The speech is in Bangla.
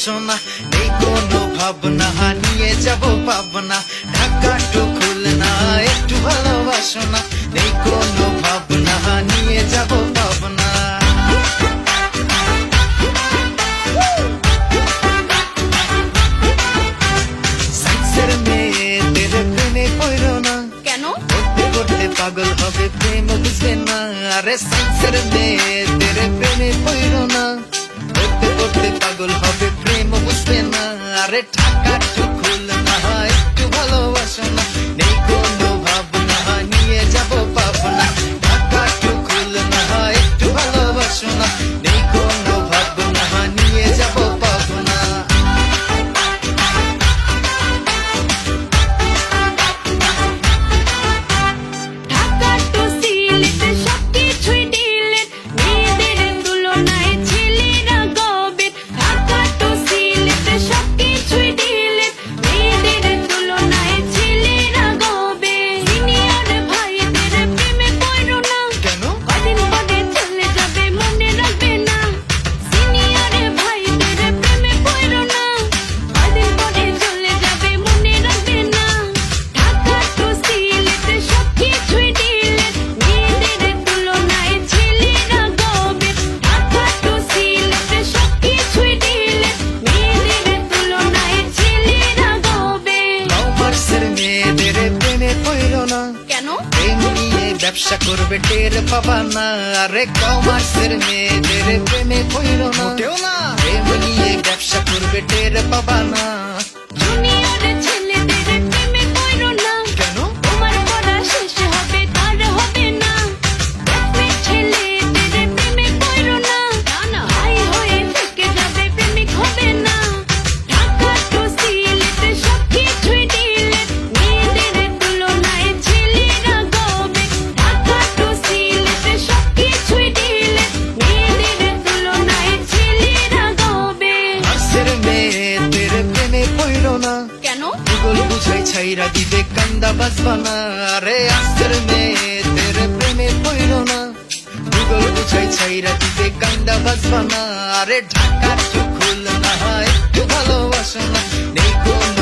ভালোবাসনা, নেই কোনো ভাবনা, নিয়ে যাব পাবনা। ঢাকা টু খুলনা একটু ভালোবাসনা, নেই কোনো ভাবনা, নিয়ে যাব পাবনা। সাইন্সের মেয়েদের প্রেমে পড়ো না, কেন? করতে করতে পাগল হবে, প্রেম বুঝবে না। আরে সাইন্সের মেয়েদের প্রেমে পড়ো না, করতে করতে পাগল হবে, প্রেম বুঝবে না। আরে ঢাকা টু খুলনা একটু ভালোবাসনা, নেই কোনো ভাবনা, নিয়ে যাব পাবনা। ঢাকা টু খুলনা একটু ভালোবাসনা, নেই কোনো ভাবনা, নিয়ে যাব পাবনা। ঢাকা টু সিলেট সবকিছুই ডিলেট, মেয়েদের তুলনায় ছেলেরা গবেট। ঢাকা টু সিলেট সবকিছুই ডিলেট, মেয়েদের তুলনায় ছেলেরা গবেট। সিনিয়র ভাইদের প্রেমে পড়ো না, কেন? কদিন পরে চলে যাবে মনে রাখবে না। সিনিয়র ভাইদের প্রেমে পড়ো না, কদিন পরে চলে যাবে মনে রাখবে না। ঢাকা টু সিলেট সবকিছুই ডিলেট, মেয়েদের তুলনায় ছেলেরা গবেট। ঢাকা টু সিলেট সবকিছুই ডিলেট, মেয়েদের তুলনায় ছেলেরা গবেট। কমার্সের মেয়েদের প্রেমে পড়ো না, কেন? প্রেম নিয়ে ব্যবসা করবে, টের পাবা না। আরে কমার্সের মেয়েদের প্রেমে পড়ো না, প্রেম নিয়ে ব্যবসা করবে, টের পাবা না। জুনিয়র ছেলেদের প্রেমে পড়ো না, কেন? তোমার পড়া শেষ হবে তার হবে না। ব্যাচমেট ছেলেদের প্রেমে পড়ো না, ভাই হয়ে থেকে যাবে প্রেমিক হবে না। ঢাকা টু সিলেট সবকিছুই ডিলেট, মেয়েদের তুলনায় ছেলেরা গবেট। ঢাকা টু সিলেট সবকিছুই ডিলেট, মেয়েদের তুলনায় ছেলেরা গবেট। নার্সের মেয়েদের প্রেমে পড়ো না, কেন? ভূগোল বুঝাই ছাইরা দিবে, কান্দা বাজবা না। আরে আর্টসের মেয়েদের প্রেমে পড়ো না, ভূগোল বুঝাই ছাইরা দিবে, কান্দা বাজবা না। আরে ঢাকা টু খুলনা একটু ভালোবাসনা, নেই কোনো